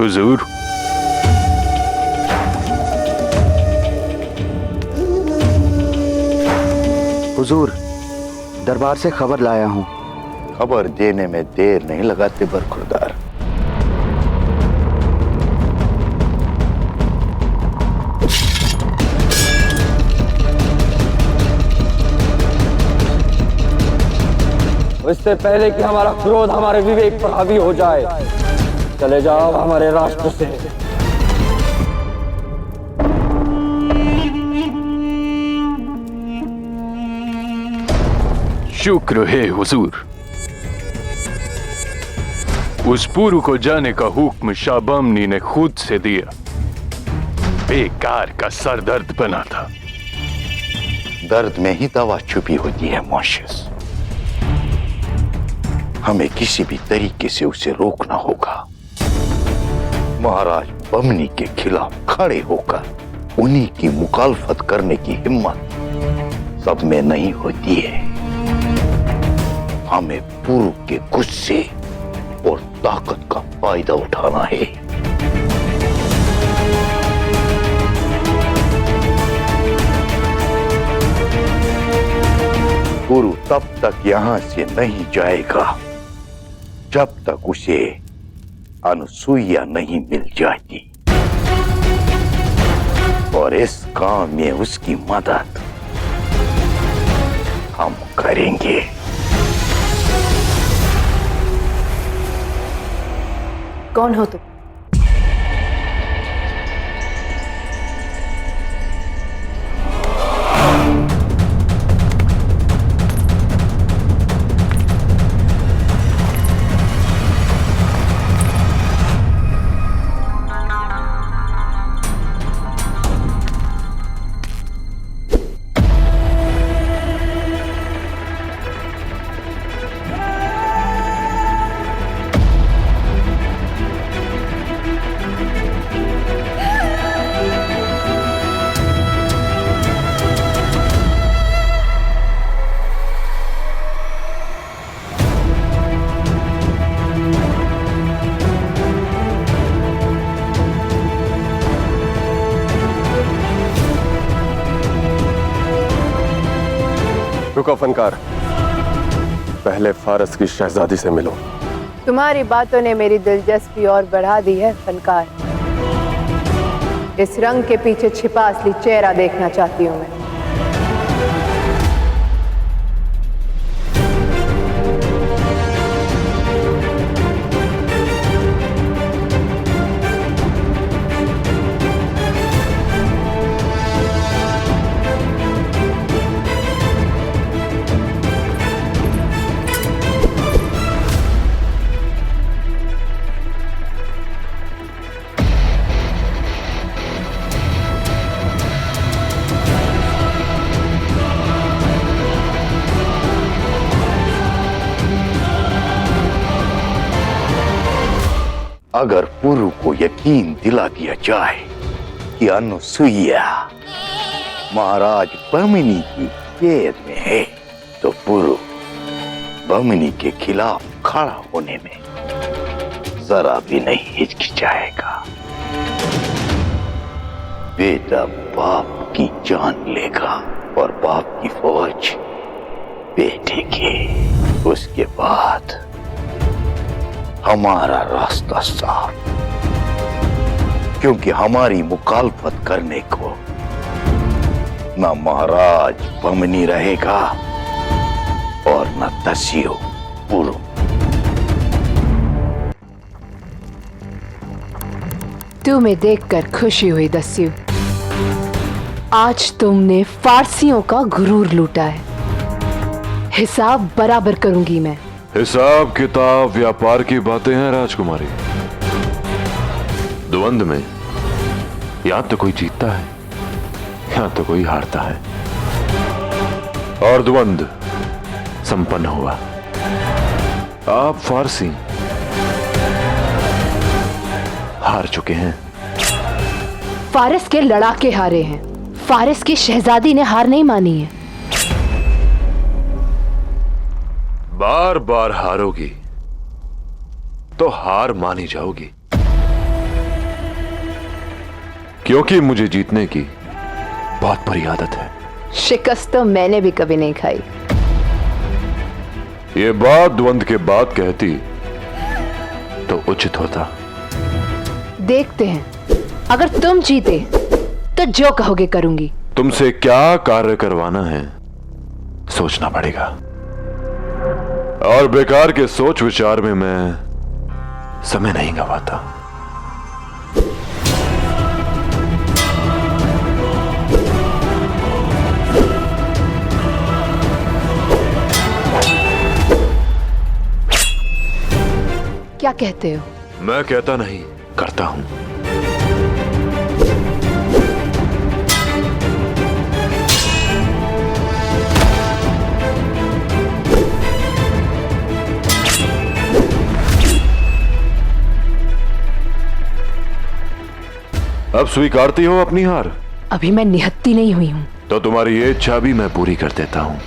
हुजूर। हुजूर, दरबार से खबर लाया हूँ। खबर देने में देर नहीं लगाते बरखुरदार। इससे पहले कि हमारा क्रोध हमारे विवेक पर हावी हो जाए, चले जाओ हमारे राष्ट्र से। शुक्र है हुजूर, उस पुरु को जाने का हुक्म शाहबमनी ने खुद से दिया। बेकार का सरदर्द बना था। दर्द में ही दवा छुपी होती है मोशिस। हमें किसी भी तरीके से उसे रोकना होगा। महाराज बमनी के खिलाफ खड़े होकर उन्हीं की मुखालफत करने की हिम्मत सब में नहीं होती है। हमें पुरु के गुस्से और ताकत का फायदा उठाना है। पुरु तब तक यहां से नहीं जाएगा जब तक उसे अनुसुईया नहीं मिल जाती, और इस काम में उसकी मदद हम करेंगे। कौन हो तुम? रुको फनकार, पहले फारस की शहजादी से मिलो। तुम्हारी बातों ने मेरी दिलचस्पी और बढ़ा दी है फनकार। इस रंग के पीछे छिपा असली चेहरा देखना चाहती हूं मैं। अगर पुरु को यकीन दिला दिया जाए कि अनुसुईया महाराज बमनी की कैद में है, तो पुरु बमनी के खिलाफ खड़ा होने में जरा भी नहीं हिचकिचाएगा। बेटा बाप की जान लेगा और बाप की फौज बेटे की। उसके बाद हमारा रास्ता साफ, क्योंकि हमारी मुखालफत करने को न महाराज बमनी रहेगा और न दस्यु पुरु। तुम्हें देखकर खुशी हुई दस्यु। आज तुमने फारसियों का गुरूर लूटा है। हिसाब बराबर करूंगी मैं। हिसाब किताब व्यापार की बातें हैं राजकुमारी। द्वंद में या तो कोई जीतता है या तो कोई हारता है, और द्वंद संपन्न हुआ। आप फारसी हार चुके हैं। फारस के लड़ाके हारे हैं। फारस की शहजादी ने हार नहीं मानी है। बार बार हारोगी तो हार मानी जाओगी। क्योंकि मुझे जीतने की बहुत बुरी आदत है। शिकस्त तो मैंने भी कभी नहीं खाई। ये बात द्वंद के बाद कहती तो उचित होता। देखते हैं, अगर तुम जीते तो जो कहोगे करूंगी। तुमसे क्या कार्य करवाना है सोचना पड़ेगा, और बेकार के सोच विचार में मैं समय नहीं गंवाता। क्या कहते हो? मैं कहता नहीं, करता हूं। अब स्वीकारती हो अपनी हार? अभी मैं निहत्ती नहीं हुई हूं। तो तुम्हारी ये इच्छा भी मैं पूरी कर देता हूं।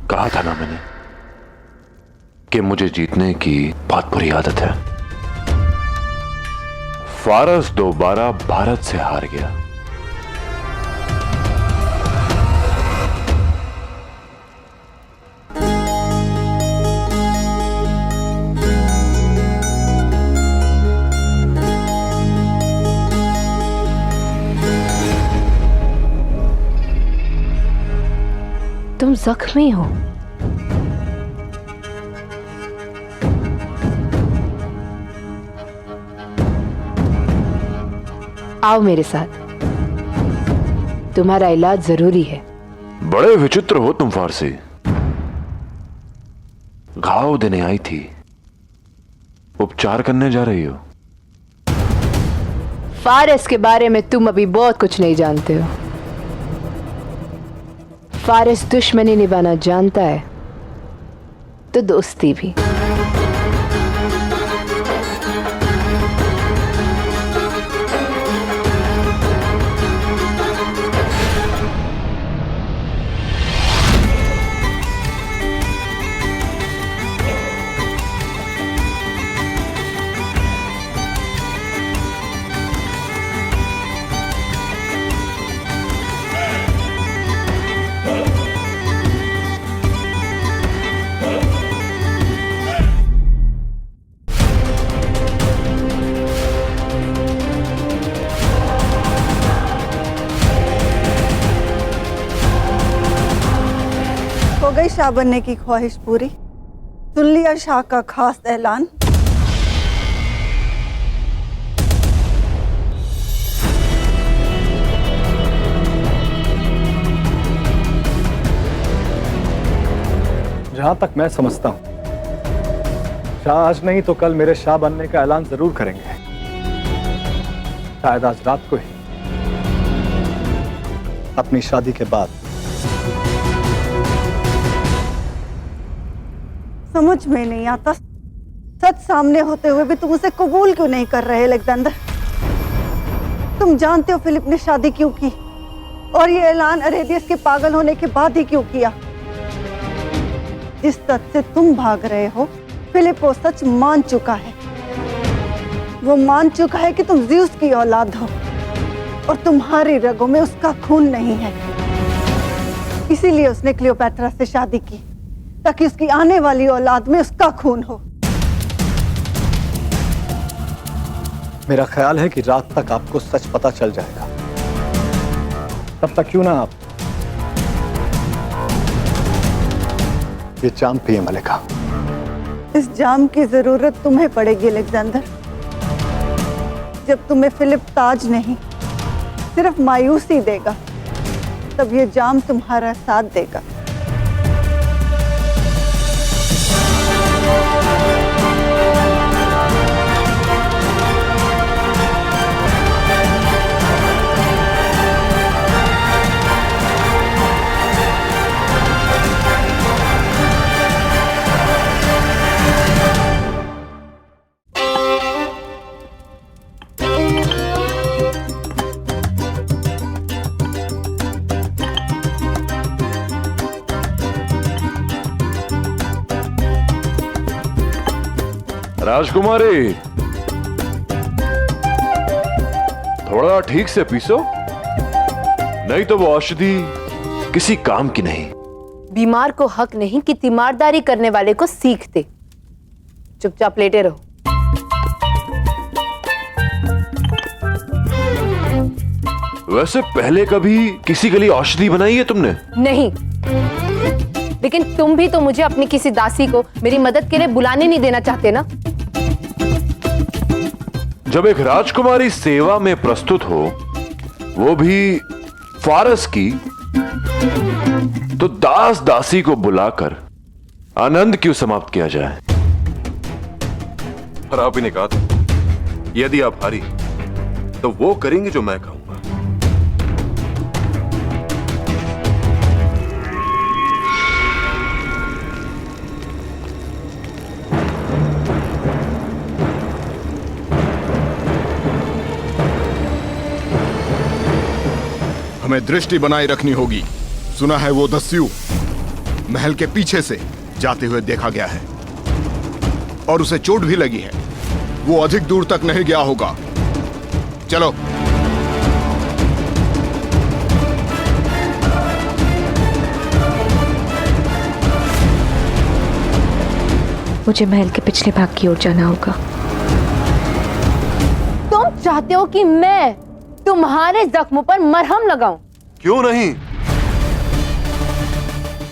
कहा था ना मैंने कि मुझे जीतने की बहुत बुरी आदत है। फारस दोबारा भारत से हार गया। तुम जख्मी हो। आओ मेरे साथ, तुम्हारा इलाज जरूरी है। बड़े विचित्र हो तुम फारसी। घाव देने आई थी, उपचार करने जा रही हो। फारस के बारे में तुम अभी बहुत कुछ नहीं जानते हो। फारस दुश्मनी निभाना जानता है तो दोस्ती भी। हो गई शाह बनने की ख्वाहिश पूरी? सुन लिया शाह का खास ऐलान? जहां तक मैं समझता हूं, शाह आज नहीं तो कल मेरे शाह बनने का ऐलान जरूर करेंगे। शायद आज रात को ही, अपनी शादी के बाद। समझ में नहीं आता, सच सामने होते हुए भी तुम उसे कबूल क्यों नहीं कर रहे अलेक्जेंडर? तुम जानते हो फिलिप ने शादी क्यों की, और ये ऐलान अरेडियस के पागल होने के बाद ही क्यों किया। जिस सच से तुम भाग रहे हो, फिलिप वो सच मान चुका है। वो मान चुका है कि तुम ज़्यूस की औलाद हो और तुम्हारी रगों में उसका खून नहीं है। इसीलिए उसने क्लियोपैट्रा से शादी की, ताकि उसकी आने वाली औलाद में उसका खून हो। मेरा ख्याल है कि रात तक आपको सच पता चल जाएगा। तब तक क्यों ना आप ये जाम पिए मलिका। इस जाम की जरूरत तुम्हें पड़ेगी अलेक्जेंडर। जब तुम्हें फिलिप ताज नहीं सिर्फ मायूसी देगा, तब ये जाम तुम्हारा साथ देगा। राजकुमारी, थोड़ा ठीक से पीसो, नहीं तो वो औषधि किसी काम की नहीं। बीमार को हक नहीं कि तीमारदारी करने वाले को सीख दे। चुपचाप लेटे रहो। वैसे पहले कभी किसी के लिए औषधि बनाई है तुमने? नहीं, लेकिन तुम भी तो मुझे अपनी किसी दासी को मेरी मदद के लिए बुलाने नहीं देना चाहते ना। जब एक राजकुमारी सेवा में प्रस्तुत हो, वो भी फारस की, तो दास दासी को बुलाकर आनंद क्यों समाप्त किया जाए? और आप ही ने कहा था यदि आप हारी तो वो करेंगे जो मैं कहूंगा। हमें दृष्टि बनाए रखनी होगी। सुना है वो दस्यु महल के पीछे से जाते हुए देखा गया है और उसे चोट भी लगी है। वो अधिक दूर तक नहीं गया होगा। चलो। मुझे महल के पिछले भाग की ओर जाना होगा। तुम चाहते हो कि मैं तुम्हारे जख्मों पर मरहम लगाऊं? क्यों नहीं?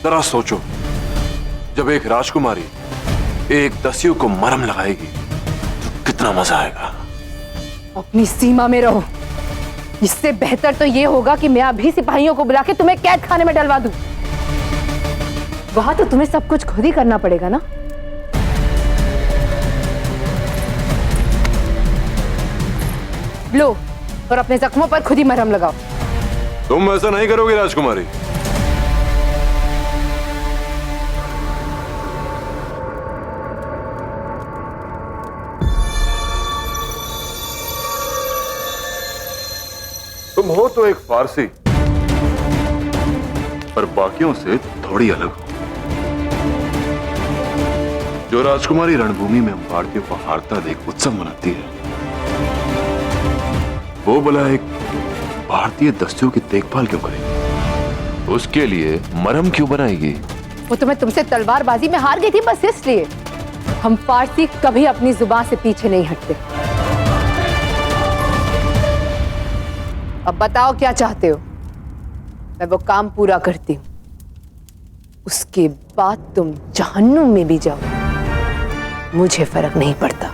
जरा सोचो, जब एक राजकुमारी एक दस्यु को मरहम लगाएगी तो कितना मजा आएगा। अपनी सीमा में रहो। इससे बेहतर तो यह होगा कि मैं अभी सिपाहियों को बुला के तुम्हें कैद खाने में डलवा दूं। वहां तो तुम्हें सब कुछ खुद ही करना पड़ेगा ना। लो, और अपने जख्मों पर खुद ही मरहम लगाओ। तुम ऐसा नहीं करोगे राजकुमारी। तुम हो तो एक फारसी, पर बाकियों से थोड़ी अलग हो। जो राजकुमारी रणभूमि में हम भारतीयों को हारता देख उत्सव मनाती है, वो भला एक भारतीय दस्युओं की देखभाल क्यों करेगी? उसके लिए मरहम क्यों बनाएगी? वो तो मैं तुमसे तलवारबाजी में हार गई थी, बस इसलिए। हम फारसी कभी अपनी जुबान से पीछे नहीं हटते। अब बताओ क्या चाहते हो? मैं वो काम पूरा करती हूं, उसके बाद तुम जहन्नुम में भी जाओ, मुझे फर्क नहीं पड़ता।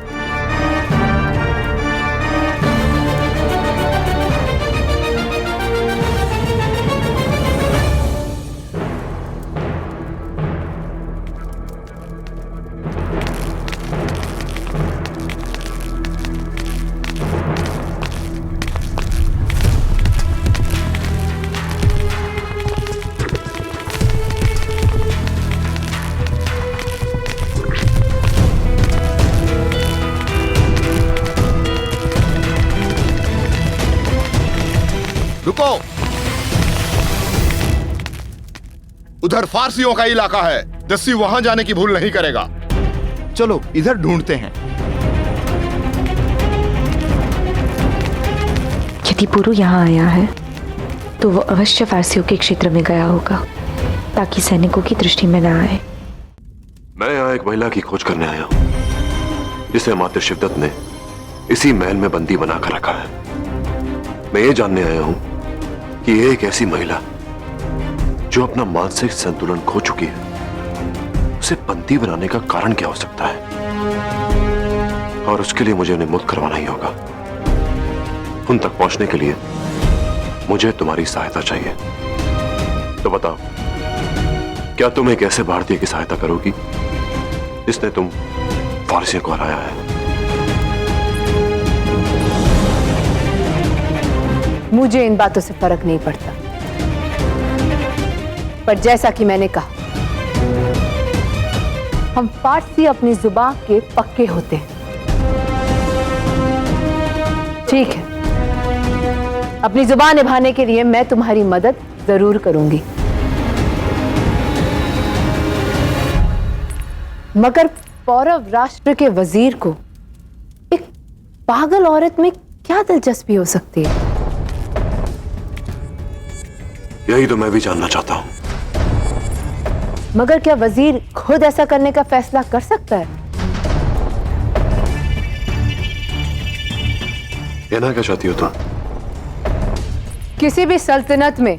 रुको, उधर फारसियों का इलाका है। दस्यु वहां जाने की भूल नहीं करेगा। चलो इधर ढूंढते हैं। यदि पुरु यहाँ आया है तो वो अवश्य फारसियों के क्षेत्र में गया होगा, ताकि सैनिकों की दृष्टि में न आए। मैं यहाँ एक महिला की खोज करने आया हूँ, जिसे माते शिवदत्त ने इसी महल में बंदी बनाकर रखा है। मैं ये जानने आया हूं कि ये एक ऐसी महिला जो अपना मानसिक संतुलन खो चुकी है, उसे बंदी बनाने का कारण क्या हो सकता है? और उसके लिए मुझे उन्हें मुक्त करवाना ही होगा। उन तक पहुंचने के लिए मुझे तुम्हारी सहायता चाहिए। तो बताओ, क्या तुम एक ऐसे भारतीय की सहायता करोगी जिसने तुम फारसियों को हराया है? मुझे इन बातों से फर्क नहीं पड़ता, पर जैसा कि मैंने कहा, हम फारसी अपनी जुबान के पक्के होते हैं। ठीक है, अपनी जुबान निभाने के लिए मैं तुम्हारी मदद जरूर करूंगी, मगर पौरव राष्ट्र के वजीर को एक पागल औरत में क्या दिलचस्पी हो सकती है? यही तो मैं भी जानना चाहता हूं। मगर क्या वजीर खुद ऐसा करने का फैसला कर सकता है? कहना क्या चाहती हो तुम? किसी भी सल्तनत में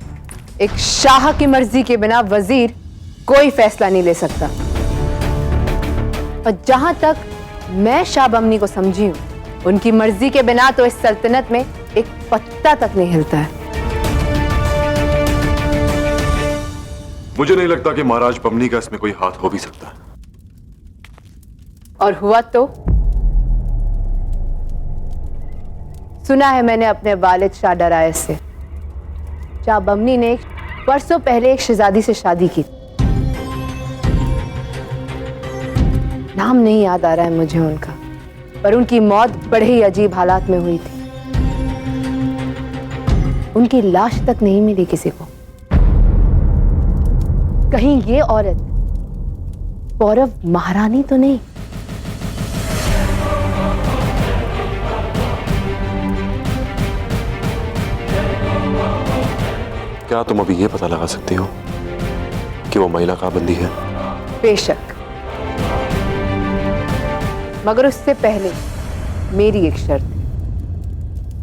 एक शाह की मर्जी के बिना वजीर कोई फैसला नहीं ले सकता। और जहां तक मैं शाह बमनी को समझी हूं, उनकी मर्जी के बिना तो इस सल्तनत में एक पत्ता तक नहीं हिलता है। मुझे नहीं लगता कि महाराज बमनी का इसमें कोई हाथ हो भी सकता है। और हुआ तो सुना है मैंने अपने वालिद शाह डरायस से। शाह बमनी ने परसों पहले एक शहजादी से शादी की। नाम नहीं याद आ रहा है मुझे उनका, पर उनकी मौत बड़े ही अजीब हालात में हुई थी। उनकी लाश तक नहीं मिली किसी को। कहीं ये औरत पौरव महारानी तो नहीं? क्या तुम अभी ये पता लगा सकती हो कि वो महिला कहाँ बंदी है? बेशक, मगर उससे पहले मेरी एक शर्त है।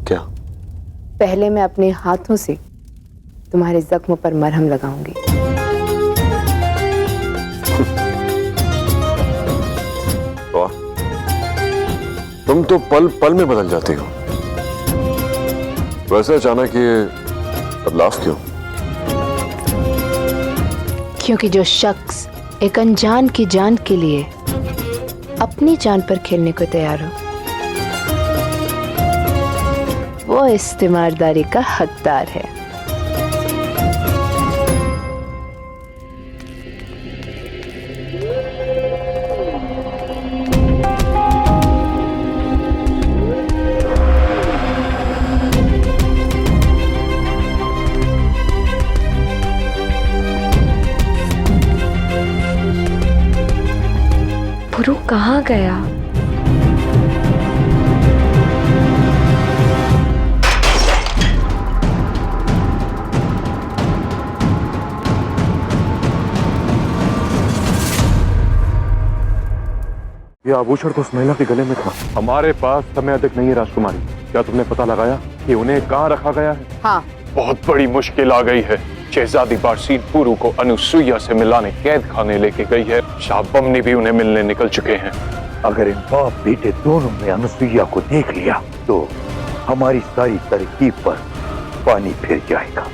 क्या? पहले मैं अपने हाथों से तुम्हारे जख्म पर मरहम लगाऊंगी। वाह, तुम तो पल पल में बदल जाती हो। वैसे अचानक ये बदलाव क्यों? क्योंकि जो शख्स एक अनजान की जान के लिए अपनी जान पर खेलने को तैयार हो, वो इस्तेमालदारी का हकदार है। पुरु कहाँ गया? ये आभूषण तो उस महिला के गले में था। हमारे पास समय अधिक नहीं है राजकुमारी। क्या तुमने पता लगाया कि उन्हें कहाँ रखा गया है? हाँ, बहुत बड़ी मुश्किल आ गई है। शहजादी बारसीन पुरु को अनुसुईया से मिलाने कैद खाने लेके गई है। शाह बमनी भी उन्हें मिलने निकल चुके हैं। अगर इन बाप बेटे दोनों ने अनुसुईया को देख लिया तो हमारी सारी तरकीब पर पानी फिर जाएगा।